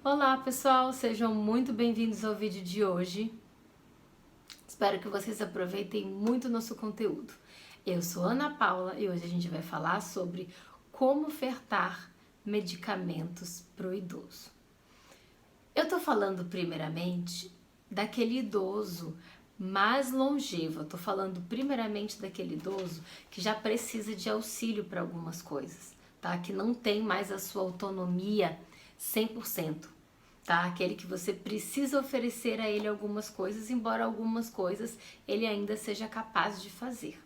Olá pessoal, sejam muito bem-vindos ao vídeo de hoje. Espero que vocês aproveitem muito o nosso conteúdo. Eu sou Ana Paula e hoje a gente vai falar sobre como ofertar medicamentos para o idoso. Eu tô falando primeiramente daquele idoso mais longevo, eu tô falando primeiramente daquele idoso que já precisa de auxílio para algumas coisas, tá? Que não tem mais a sua autonomia 100%, tá? Aquele que você precisa oferecer a ele algumas coisas, embora algumas coisas ele ainda seja capaz de fazer,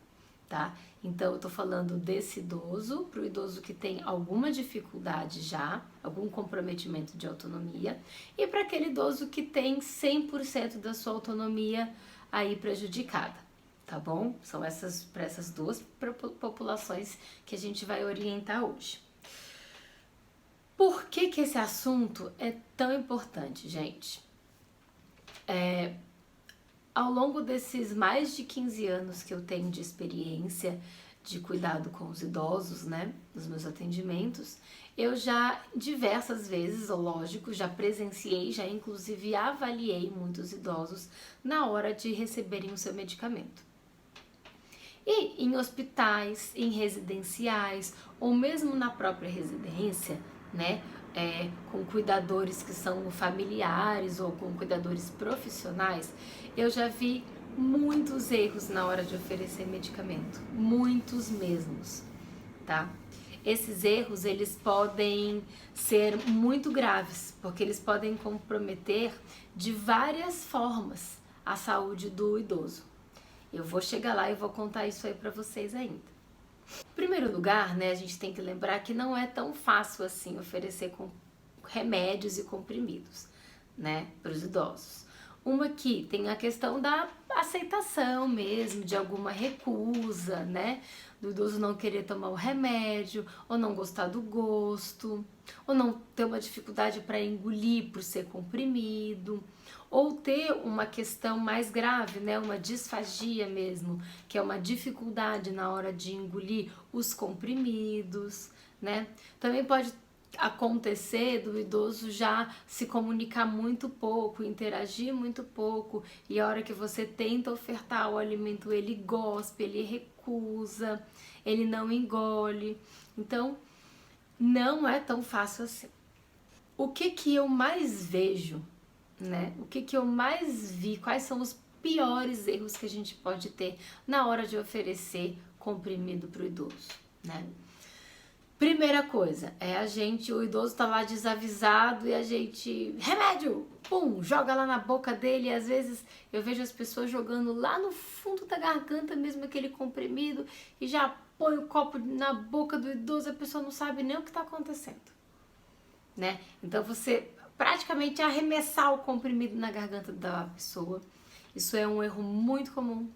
tá? Então eu tô falando desse idoso, pro idoso que tem alguma dificuldade já, algum comprometimento de autonomia, e para aquele idoso que tem 100% da sua autonomia aí prejudicada, tá bom? São essas para essas duas populações que a gente vai orientar hoje. Por que esse assunto é tão importante, gente? Ao longo desses mais de 15 anos que eu tenho de experiência de cuidado com os idosos, né, nos meus atendimentos, eu já diversas vezes, lógico, já presenciei, já inclusive avaliei muitos idosos na hora de receberem o seu medicamento. E em hospitais, em residenciais, ou mesmo na própria residência, né, com cuidadores que são familiares ou com cuidadores profissionais, eu já vi muitos erros na hora de oferecer medicamento, muitos mesmos, tá? Esses erros, eles podem ser muito graves, porque eles podem comprometer de várias formas a saúde do idoso. Eu vou chegar lá e vou contar isso aí pra vocês ainda. Em primeiro lugar, né, a gente tem que lembrar que não é tão fácil assim oferecer com remédios e comprimidos, né, para os idosos. Uma que tem a questão da aceitação mesmo, de alguma recusa, né, do idoso não querer tomar o remédio, ou não gostar do gosto, ou não ter uma dificuldade para engolir por ser comprimido, ou ter uma questão mais grave, né, uma disfagia mesmo, que é uma dificuldade na hora de engolir os comprimidos, né? Também pode acontecer do idoso já se comunicar muito pouco, interagir muito pouco, e a hora que você tenta ofertar o alimento, ele gospe, ele recusa, ele não engole. Então, não é tão fácil assim. O que eu mais vejo, né? O que eu mais vi, quais são os piores erros que a gente pode ter na hora de oferecer comprimido para o idoso, né? Primeira coisa, o idoso tá lá desavisado e a gente, remédio, pum, joga lá na boca dele, e às vezes eu vejo as pessoas jogando lá no fundo da garganta mesmo aquele comprimido e já põe o copo na boca do idoso, a pessoa não sabe nem o que tá acontecendo, né? Então você praticamente arremessar o comprimido na garganta da pessoa, isso é um erro muito comum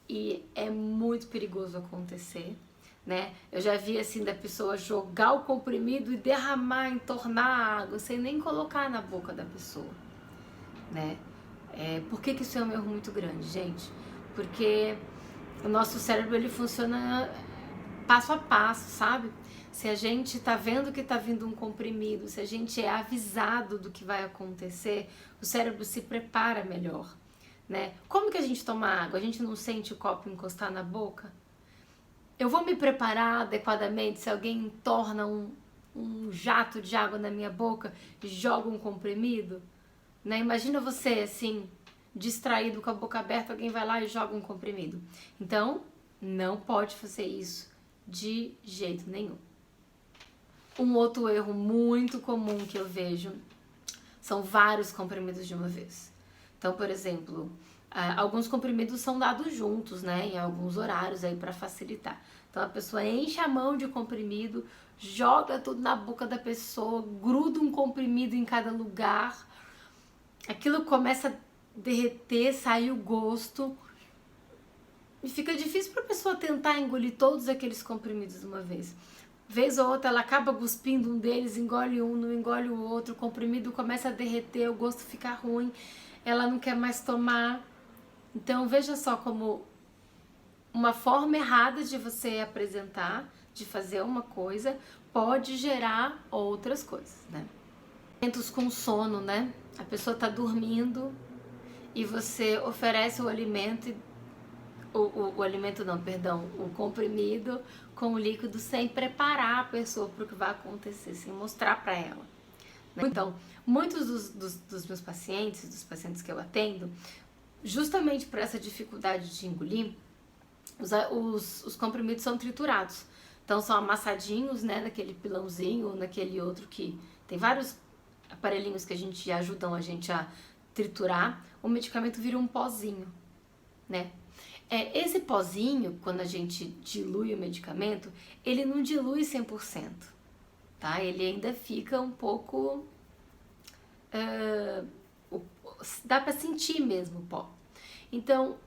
e é muito perigoso acontecer, né? Eu já vi assim da pessoa jogar o comprimido e derramar, entornar água sem nem colocar na boca da pessoa, né? Por que isso é um erro muito grande, gente? Porque o nosso cérebro ele funciona passo a passo, sabe? Se a gente tá vendo que tá vindo um comprimido, se a gente é avisado do que vai acontecer, o cérebro se prepara melhor, né? Como que a gente toma água? A gente não sente o copo encostar na boca? Eu vou me preparar adequadamente se alguém torna um jato de água na minha boca e joga um comprimido? Né? Imagina você assim, distraído com a boca aberta, alguém vai lá e joga um comprimido. Então, não pode fazer isso de jeito nenhum. Um outro erro muito comum que eu vejo são vários comprimidos de uma vez. Então, por exemplo, alguns comprimidos são dados juntos, né, em alguns horários aí para facilitar. Então a pessoa enche a mão de comprimido, joga tudo na boca da pessoa, gruda um comprimido em cada lugar, aquilo começa a derreter, sair o gosto e fica difícil para a pessoa tentar engolir todos aqueles comprimidos de uma vez. Vez ou outra ela acaba cuspindo um deles, engole um, não engole o outro, o comprimido começa a derreter, o gosto fica ruim, ela não quer mais tomar. Então veja só como uma forma errada de você apresentar, de fazer uma coisa, pode gerar outras coisas, né? Momentos com sono, né? A pessoa tá dormindo e você oferece o alimento, o alimento não, perdão, o comprimido com o líquido sem preparar a pessoa para o que vai acontecer, sem mostrar para ela. Então, muitos dos meus pacientes, dos pacientes que eu atendo, justamente por essa dificuldade de engolir, os comprimidos são triturados. Então são amassadinhos, né, naquele pilãozinho ou naquele outro que tem vários aparelhinhos que ajudam a gente a triturar. O medicamento vira um pozinho, né? Esse pozinho, quando a gente dilui o medicamento, ele não dilui 100%, tá? Ele ainda fica um pouco... dá pra sentir mesmo o pó. Então,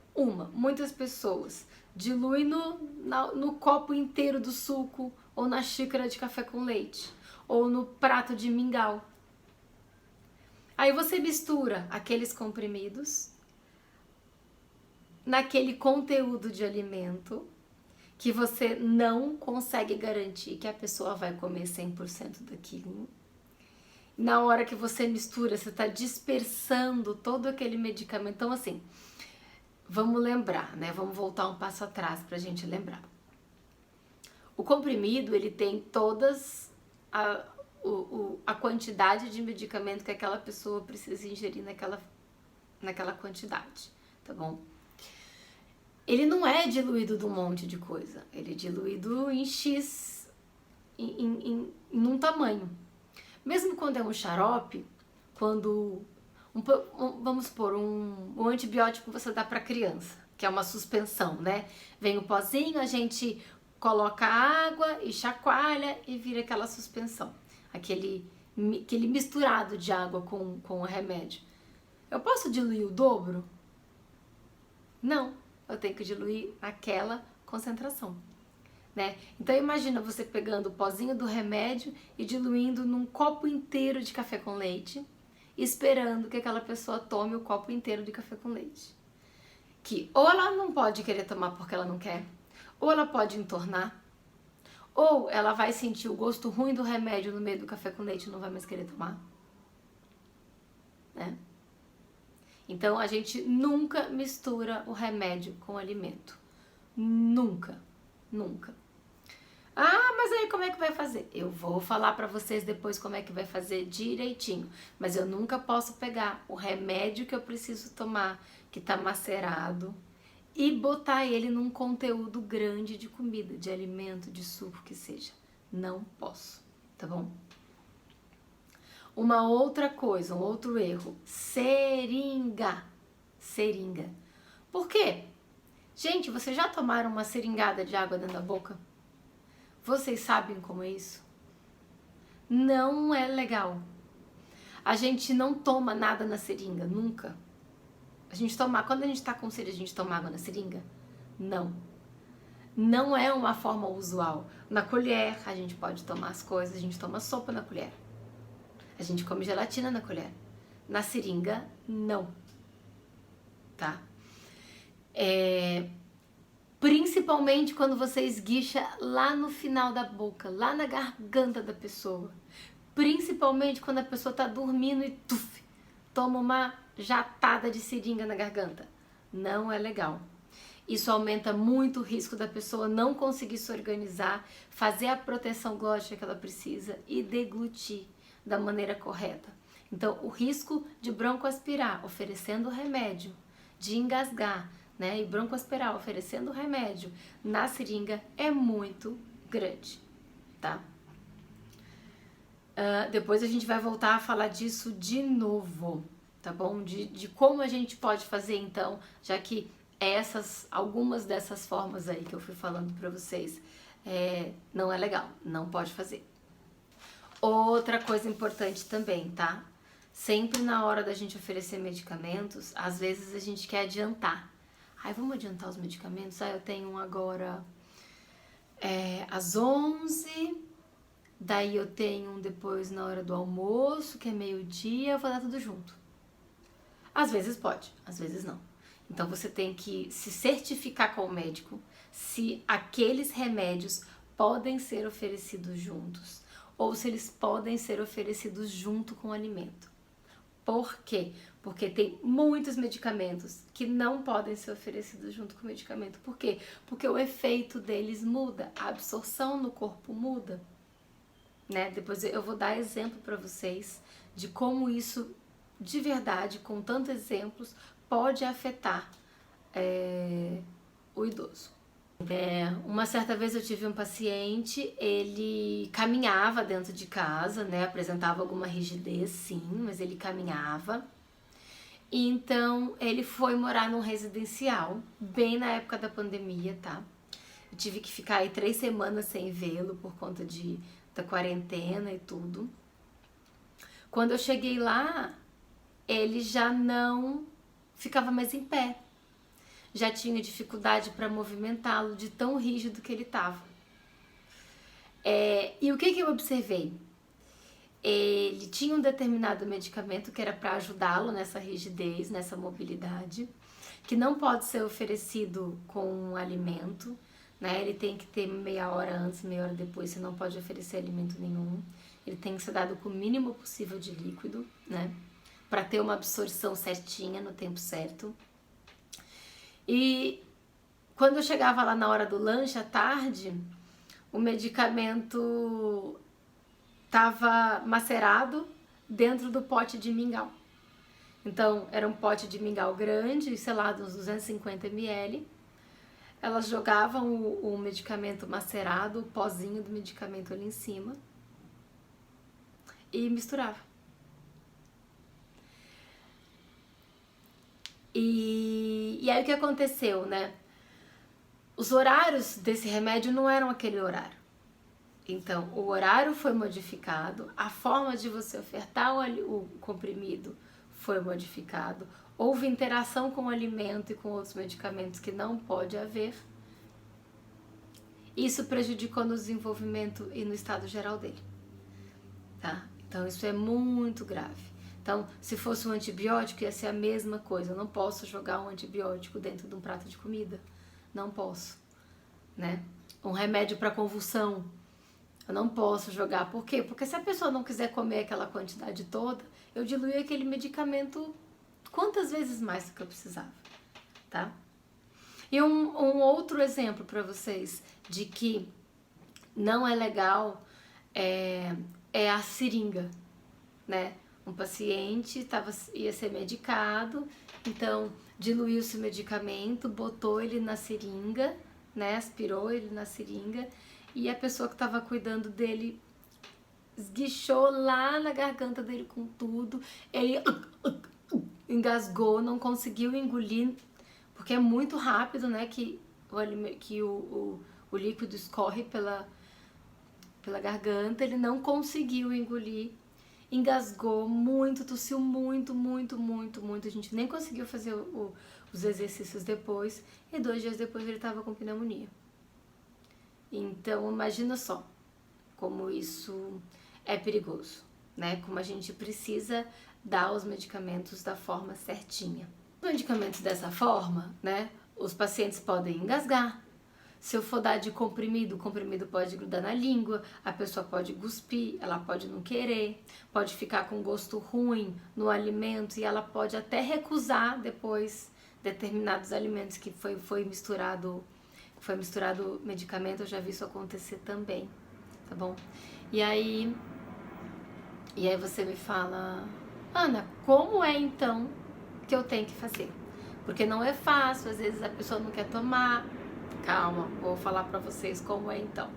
muitas pessoas diluem no copo inteiro do suco, ou na xícara de café com leite, ou no prato de mingau. Aí você mistura aqueles comprimidos naquele conteúdo de alimento que você não consegue garantir que a pessoa vai comer 100% daquilo. Na hora que você mistura, você está dispersando todo aquele medicamento. Então, assim, vamos lembrar, né? Vamos voltar um passo atrás para a gente lembrar. O comprimido, ele tem todas a quantidade de medicamento que aquela pessoa precisa ingerir naquela quantidade, tá bom? Ele não é diluído de um monte de coisa, ele é diluído em X, em um tamanho. Mesmo quando é um xarope, quando, vamos supor, um antibiótico você dá para criança, que é uma suspensão, né? Vem o pozinho, a gente coloca água e chacoalha e vira aquela suspensão. Aquele misturado de água com o remédio. Eu posso diluir o dobro? Não, eu tenho que diluir aquela concentração, né? Então imagina você pegando o pozinho do remédio e diluindo num copo inteiro de café com leite, esperando que aquela pessoa tome o copo inteiro de café com leite. Que ou ela não pode querer tomar porque ela não quer, ou ela pode entornar, ou ela vai sentir o gosto ruim do remédio no meio do café com leite e não vai mais querer tomar, né? Então a gente nunca mistura o remédio com o alimento. Nunca, nunca. Ah, mas aí como é que vai fazer? Eu vou falar pra vocês depois como é que vai fazer direitinho. Mas eu nunca posso pegar o remédio que eu preciso tomar, que tá macerado, e botar ele num conteúdo grande de comida, de alimento, de suco, que seja. Não posso, tá bom? Uma outra coisa, um outro erro, seringa. Seringa. Por quê? Gente, vocês já tomaram uma seringada de água dentro da boca? Vocês sabem como é isso? Não é legal. A gente não toma nada na seringa, nunca. Quando a gente tá com sede, a gente toma água na seringa? Não. Não é uma forma usual. Na colher, a gente pode tomar as coisas, a gente toma sopa na colher. A gente come gelatina na colher. Na seringa, não. Tá? Principalmente quando você esguicha lá no final da boca, lá na garganta da pessoa. Principalmente quando a pessoa tá dormindo e toma uma jatada de seringa na garganta. Não é legal. Isso aumenta muito o risco da pessoa não conseguir se organizar, fazer a proteção glótica que ela precisa e deglutir da maneira correta. Então, o risco de broncoaspirar oferecendo remédio, de engasgar, né, e broncoaspirar oferecendo remédio na seringa é muito grande, tá? Depois a gente vai voltar a falar disso de novo, tá bom? De como a gente pode fazer então, já que algumas dessas formas aí que eu fui falando pra vocês não é legal, não pode fazer. Outra coisa importante também, tá? Sempre na hora da gente oferecer medicamentos, às vezes a gente quer adiantar. Ai, vamos adiantar os medicamentos? Eu tenho um agora às 11, daí eu tenho um depois na hora do almoço, que é meio-dia, eu vou dar tudo junto. Às vezes pode, às vezes não. Então você tem que se certificar com o médico se aqueles remédios podem ser oferecidos juntos. ou se eles podem ser oferecidos junto com o alimento. Por quê? Porque tem muitos medicamentos que não podem ser oferecidos junto com o medicamento. Por quê? Porque o efeito deles muda, a absorção no corpo muda, né? Depois eu vou dar exemplo para vocês de como isso, de verdade, com tantos exemplos, pode afetar o idoso. Uma certa vez eu tive um paciente, ele caminhava dentro de casa, né? Apresentava alguma rigidez, sim, mas ele caminhava. Então ele foi morar num residencial, bem na época da pandemia, tá? Eu tive que ficar aí 3 semanas sem vê-lo por conta da quarentena e tudo. Quando eu cheguei lá, ele já não ficava mais em pé. Já tinha dificuldade para movimentá-lo, de tão rígido que ele estava. E o que eu observei? Ele tinha um determinado medicamento que era para ajudá-lo nessa rigidez, nessa mobilidade, que não pode ser oferecido com um alimento, né? Ele tem que ter meia hora antes, meia hora depois, você não pode oferecer alimento nenhum. Ele tem que ser dado com o mínimo possível de líquido, né? Para ter uma absorção certinha no tempo certo. E quando eu chegava lá na hora do lanche à tarde, o medicamento estava macerado dentro do pote de mingau. Então, era um pote de mingau grande, sei lá, de uns 250 ml. Elas jogavam o medicamento macerado, o pozinho do medicamento ali em cima e misturavam. E aí o que aconteceu, né? Os horários desse remédio não eram aquele horário. Então, o horário foi modificado, a forma de você ofertar o comprimido foi modificado, houve interação com o alimento e com outros medicamentos que não pode haver. Isso prejudicou no desenvolvimento e no estado geral dele, tá? Então, isso é muito grave. Então, se fosse um antibiótico, ia ser a mesma coisa. Eu não posso jogar um antibiótico dentro de um prato de comida. Não posso, né? Um remédio para convulsão, eu não posso jogar. Por quê? Porque se a pessoa não quiser comer aquela quantidade toda, eu diluí aquele medicamento quantas vezes mais do que eu precisava, tá? E um outro exemplo para vocês de que não é legal é a seringa, né? Um paciente ia ser medicado, então diluiu-se o medicamento, botou ele na seringa, né? Aspirou ele na seringa e a pessoa que estava cuidando dele esguichou lá na garganta dele com tudo. Ele engasgou, não conseguiu engolir, porque é muito rápido, né? Que o líquido escorre pela garganta. Ele não conseguiu engolir. Engasgou muito, tossiu muito. A gente nem conseguiu fazer os exercícios depois. E 2 dias depois ele estava com pneumonia. Então, imagina só como isso é perigoso, né? Como a gente precisa dar os medicamentos da forma certinha. Os medicamentos dessa forma, né? Os pacientes podem engasgar. Se eu for dar de comprimido, o comprimido pode grudar na língua, a pessoa pode cuspir, ela pode não querer, pode ficar com gosto ruim no alimento e ela pode até recusar depois determinados alimentos que foi misturado medicamento. Eu já vi isso acontecer também, tá bom? E aí você me fala, Ana, como é então que eu tenho que fazer? Porque não é fácil, às vezes a pessoa não quer tomar. Calma, vou falar pra vocês como é então.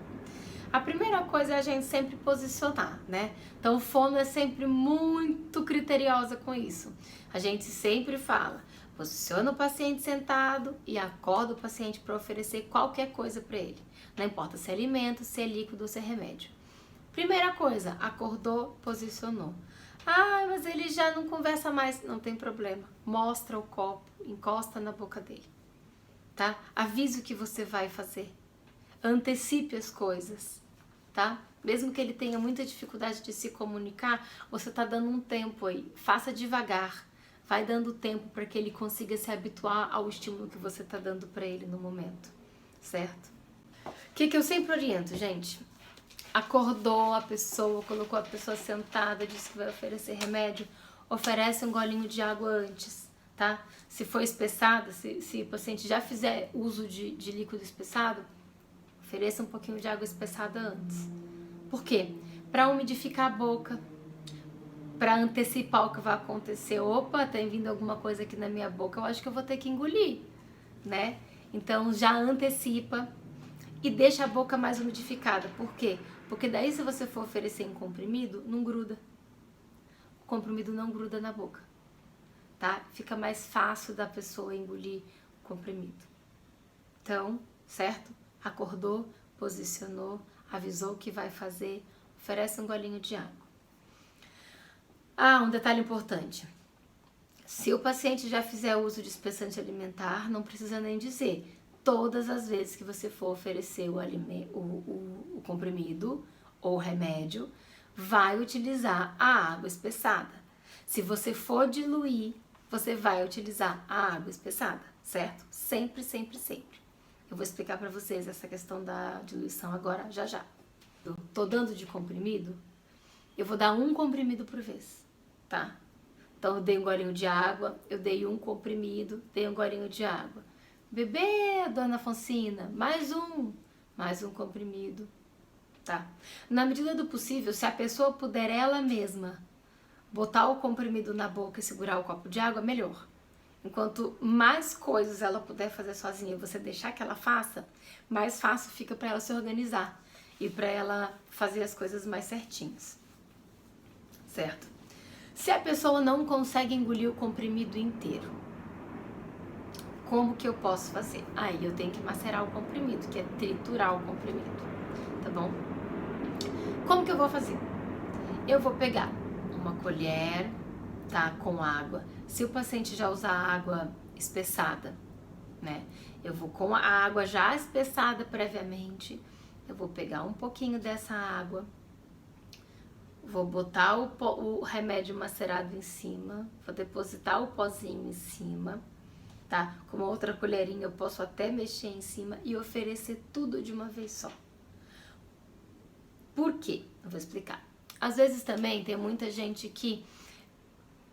A primeira coisa é a gente sempre posicionar, né? Então, o fono é sempre muito criteriosa com isso. A gente sempre fala, posiciona o paciente sentado e acorda o paciente para oferecer qualquer coisa para ele. Não importa se é alimento, se é líquido ou se é remédio. Primeira coisa, acordou, posicionou. Ah, mas ele já não conversa mais. Não tem problema. Mostra o copo, encosta na boca dele. Tá? Avise o que você vai fazer. Antecipe as coisas, tá? Mesmo que ele tenha muita dificuldade de se comunicar, você tá dando um tempo aí. Faça devagar. Vai dando tempo para que ele consiga se habituar ao estímulo que você tá dando para ele no momento, certo? O que eu sempre oriento, gente? acordou a pessoa, colocou a pessoa sentada, disse que vai oferecer remédio, oferece um golinho de água antes, tá? Se for espessada, se o paciente já fizer uso de líquido espessado, ofereça um pouquinho de água espessada antes. Por quê? Para umidificar a boca, para antecipar o que vai acontecer. Opa, tem vindo alguma coisa aqui na minha boca, eu acho que eu vou ter que engolir, né? Então já antecipa e deixa a boca mais umidificada. Por quê? Porque daí se você for oferecer em comprimido, não gruda. O comprimido não gruda na boca, tá? Fica mais fácil da pessoa engolir o comprimido. Então, certo? Acordou, posicionou, avisou o que vai fazer, oferece um golinho de água. Ah, um detalhe importante. Se o paciente já fizer uso de espessante alimentar, não precisa nem dizer. Todas as vezes que você for oferecer o comprimido ou o remédio, vai utilizar a água espessada. Se você for diluir, você vai utilizar a água espessada, certo? Sempre, sempre, sempre. Eu vou explicar para vocês essa questão da diluição agora, já já. Eu tô dando de comprimido, eu vou dar um comprimido por vez, tá? Então eu dei um golinho de água, eu dei um comprimido, dei um golinho de água. Bebê, dona Afonsina, mais um comprimido, tá? Na medida do possível, se a pessoa puder ela mesma botar o comprimido na boca e segurar o copo de água, melhor. Enquanto mais coisas ela puder fazer sozinha e você deixar que ela faça, mais fácil fica para ela se organizar e para ela fazer as coisas mais certinhas, certo? Se a pessoa não consegue engolir o comprimido inteiro, como que eu posso fazer? Aí eu tenho que macerar o comprimido, que é triturar o comprimido, tá bom? Como que eu vou fazer? Eu vou pegar uma colher, tá, com água. Se o paciente já usar água espessada, né? Eu vou com a água já espessada previamente, eu vou pegar um pouquinho dessa água, vou botar o remédio macerado em cima, vou depositar o pozinho em cima, tá? Com uma outra colherinha eu posso até mexer em cima e oferecer tudo de uma vez só. Por quê? Eu vou explicar. Às vezes também tem muita gente que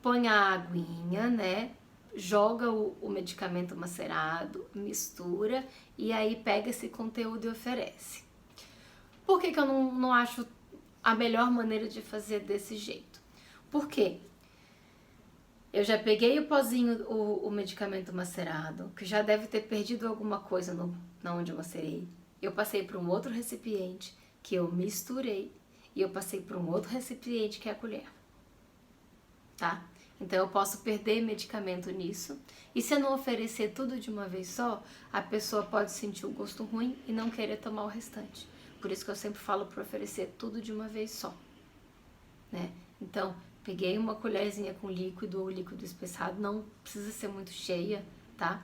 põe a aguinha, né? Joga o medicamento macerado, mistura e aí pega esse conteúdo e oferece. Por que que eu não acho a melhor maneira de fazer desse jeito? Por quê? Eu já peguei o pozinho, o medicamento macerado, que já deve ter perdido alguma coisa na onde eu macerei. Eu passei para um outro recipiente que eu misturei e eu passei para um outro recipiente que é a colher, tá? Então eu posso perder medicamento nisso e se eu não oferecer tudo de uma vez só, a pessoa pode sentir o gosto ruim e não querer tomar o restante. Por isso que eu sempre falo para oferecer tudo de uma vez só, né? Então, peguei uma colherzinha com líquido ou líquido espessado, não precisa ser muito cheia, tá?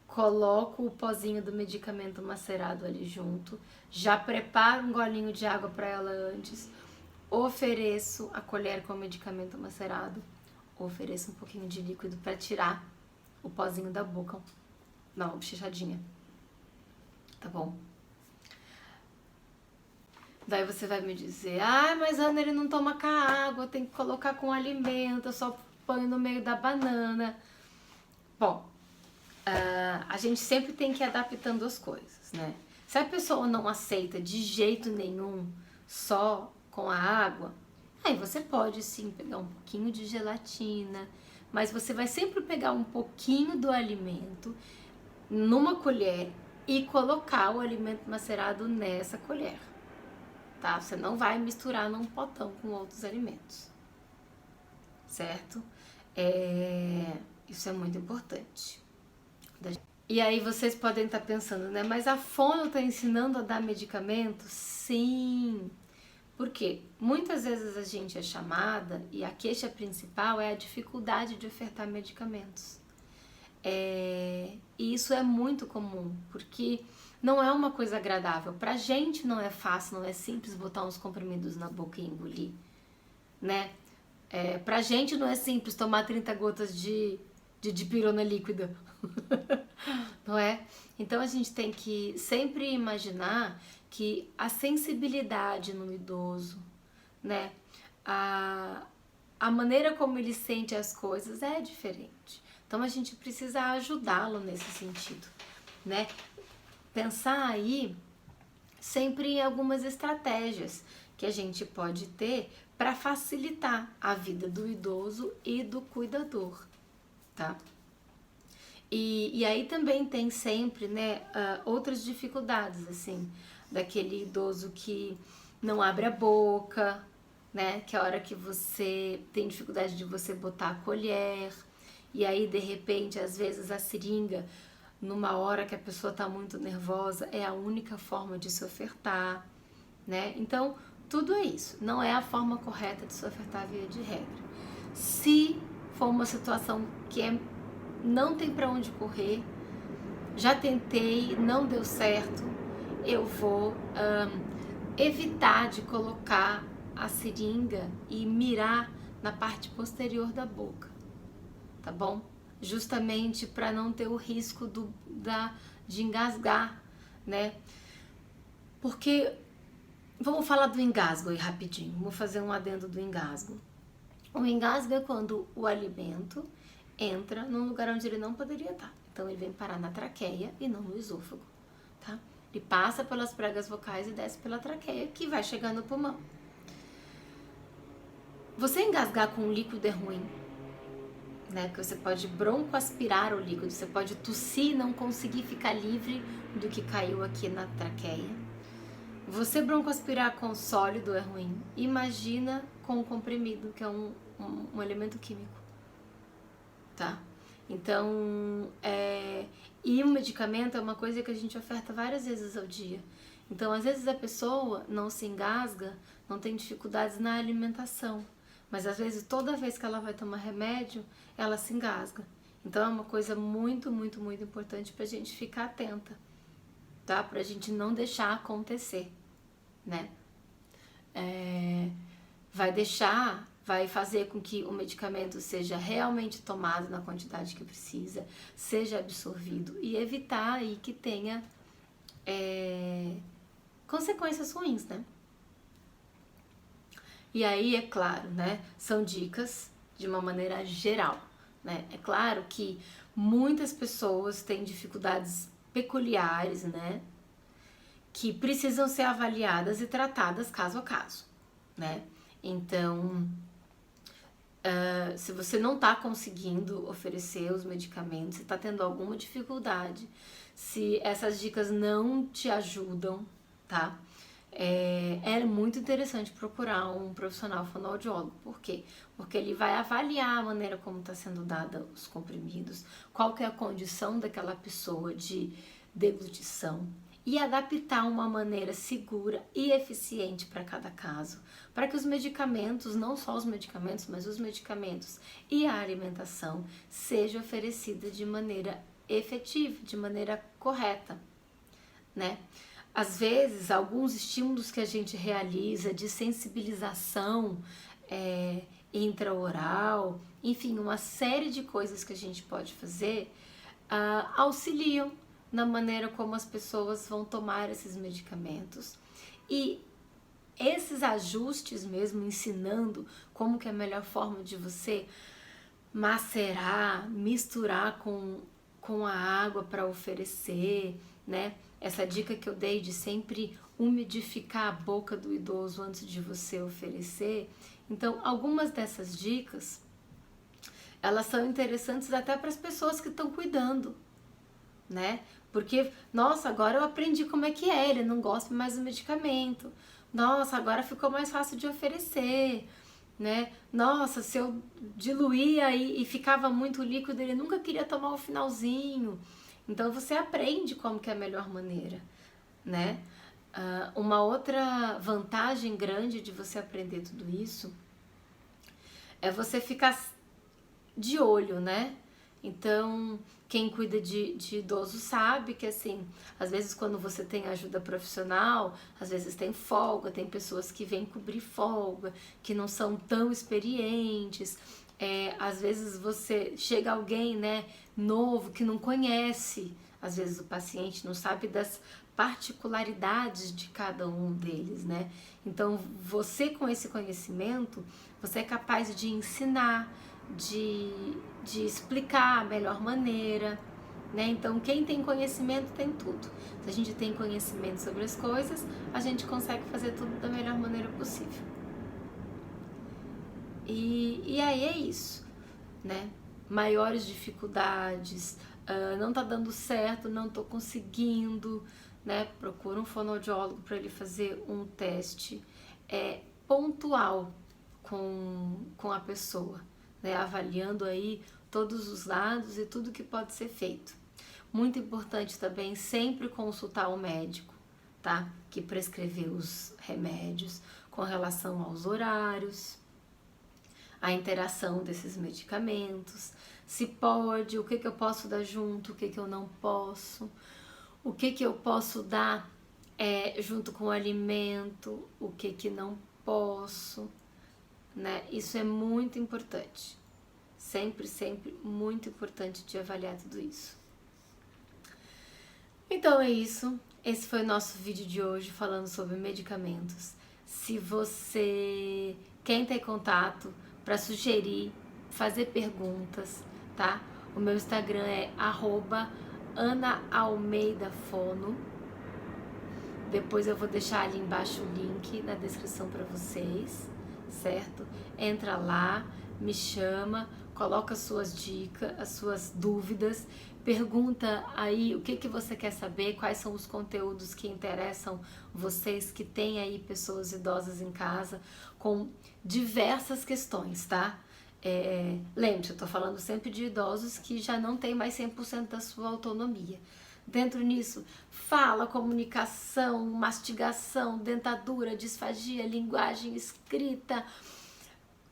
Coloco o pozinho do medicamento macerado ali junto, já preparo um golinho de água para ela antes, ofereço a colher com o medicamento macerado, ofereço um pouquinho de líquido para tirar o pozinho da boca, dá uma bochechadinha, tá bom? Daí você vai me dizer, mas Ana, ele não toma com a água, tem que colocar com alimento, eu só ponho no meio da banana. Bom, a gente sempre tem que ir adaptando as coisas, né? Se a pessoa não aceita de jeito nenhum só com a água, aí você pode sim pegar um pouquinho de gelatina, mas você vai sempre pegar um pouquinho do alimento numa colher e colocar o alimento macerado nessa colher. Tá? Você não vai misturar num potão com outros alimentos, certo? Isso é muito importante. E aí vocês podem estar pensando, né? Mas a fono está ensinando a dar medicamento? Sim! Por quê? Muitas vezes a gente é chamada e a queixa principal é a dificuldade de ofertar medicamentos. E isso é muito comum, porque não é uma coisa agradável. Pra gente não é fácil, não é simples botar uns comprimidos na boca e engolir, né? Pra gente não é simples tomar 30 gotas de dipirona líquida, não é? Então a gente tem que sempre imaginar que a sensibilidade no idoso, né, a maneira como ele sente as coisas é diferente. Então a gente precisa ajudá-lo nesse sentido, né? Pensar aí sempre em algumas estratégias que a gente pode ter para facilitar a vida do idoso e do cuidador, tá? E aí também tem sempre, né, outras dificuldades, assim, daquele idoso que não abre a boca, né, que é a hora que você tem dificuldade de você botar a colher, e aí de repente, às vezes a seringa, numa hora que a pessoa tá muito nervosa, é a única forma de se ofertar, né? Então, tudo é isso, não é a forma correta de se ofertar via de regra. Se for uma situação que não tem para onde correr, já tentei, não deu certo, eu vou evitar de colocar a seringa e mirar na parte posterior da boca, tá bom? Justamente para não ter o risco de engasgar, né? Porque, vamos falar do engasgo aí rapidinho, vou fazer um adendo do engasgo. O engasgo é quando o alimento entra num lugar onde ele não poderia estar. Então ele vem parar na traqueia e não no esôfago, tá? Ele passa pelas pregas vocais e desce pela traqueia, que vai chegar no pulmão. Você engasgar com um líquido é ruim, né? Porque você pode broncoaspirar o líquido, você pode tossir e não conseguir ficar livre do que caiu aqui na traqueia. Você broncoaspirar com sólido é ruim. Imagina com comprimido, que é um elemento químico, tá? Então, e o medicamento é uma coisa que a gente oferta várias vezes ao dia. Então, às vezes a pessoa não se engasga, não tem dificuldades na alimentação, mas às vezes toda vez que ela vai tomar remédio, ela se engasga. Então, é uma coisa muito, muito, muito importante pra gente ficar atenta, tá? Pra gente não deixar acontecer, né? Vai fazer com que o medicamento seja realmente tomado na quantidade que precisa, seja absorvido e evitar aí que tenha consequências ruins, né? E aí, é claro, né, são dicas de uma maneira geral, né? É claro que muitas pessoas têm dificuldades peculiares, né, que precisam ser avaliadas e tratadas caso a caso, né? Então, se você não está conseguindo oferecer os medicamentos, se está tendo alguma dificuldade, se essas dicas não te ajudam, tá? É muito interessante procurar um profissional fonoaudiólogo. Por quê? Porque ele vai avaliar a maneira como está sendo dada os comprimidos, qual que é a condição daquela pessoa de deglutição e adaptar uma maneira segura e eficiente para cada caso, para que os medicamentos, não só os medicamentos, mas os medicamentos e a alimentação seja oferecida de maneira efetiva, de maneira correta, né? Às vezes, alguns estímulos que a gente realiza de sensibilização intraoral, enfim, uma série de coisas que a gente pode fazer auxiliam na maneira como as pessoas vão tomar esses medicamentos. E esses ajustes mesmo, ensinando como que é a melhor forma de você macerar, misturar com a água para oferecer, né? Essa dica que eu dei de sempre umidificar a boca do idoso antes de você oferecer. Então, algumas dessas dicas, elas são interessantes até para as pessoas que estão cuidando, né? Porque, nossa, agora eu aprendi como é que é, ele não gosta mais do medicamento. Nossa, agora ficou mais fácil de oferecer, né? Nossa, se eu diluía e ficava muito líquido, ele nunca queria tomar o finalzinho. Então você aprende como que é a melhor maneira, né? Uma outra vantagem grande de você aprender tudo isso é você ficar de olho, né? Então, quem cuida de idoso sabe que, assim, às vezes quando você tem ajuda profissional, às vezes tem folga, tem pessoas que vêm cobrir folga, que não são tão experientes. Às vezes chega alguém, né, novo, que não conhece, às vezes o paciente não sabe das particularidades de cada um deles, né? Então, você com esse conhecimento, você é capaz de ensinar, de explicar a melhor maneira, né? Então, quem tem conhecimento tem tudo. Se a gente tem conhecimento sobre as coisas, a gente consegue fazer tudo da melhor maneira possível. E aí é isso, né? Maiores dificuldades, não tá dando certo, não tô conseguindo, né? Procura um fonoaudiólogo para ele fazer um teste pontual com a pessoa, né? Avaliando aí todos os lados e tudo que pode ser feito. Muito importante também sempre consultar o médico, tá? Que prescreveu os remédios com relação aos horários, a interação desses medicamentos, se pode, o que eu posso dar junto, o que eu não posso, o que eu posso dar junto com o alimento, o que não posso, né? Isso é muito importante. Sempre, sempre muito importante de avaliar tudo isso. Então é isso. Esse foi o nosso vídeo de hoje falando sobre medicamentos. Se você quer ter contato para sugerir, fazer perguntas, tá? O meu Instagram é @AnaAlmeidaFono. Depois eu vou deixar ali embaixo o link na descrição para vocês, certo? Entra lá, me chama, coloca as suas dicas, as suas dúvidas, pergunta aí o que você quer saber, quais são os conteúdos que interessam vocês que têm aí pessoas idosas em casa com diversas questões, tá? Lembre-se, eu tô falando sempre de idosos que já não têm mais 100% da sua autonomia. Dentro nisso, fala, comunicação, mastigação, dentadura, disfagia, linguagem escrita,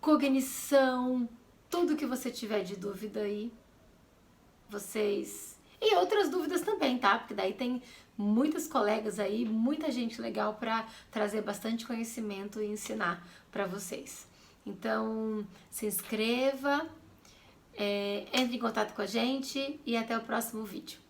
cognição, tudo que você tiver de dúvida aí, vocês... E outras dúvidas também, tá? Porque daí tem muitas colegas aí, muita gente legal para trazer bastante conhecimento e ensinar para vocês. Então, se inscreva, entre em contato com a gente e até o próximo vídeo.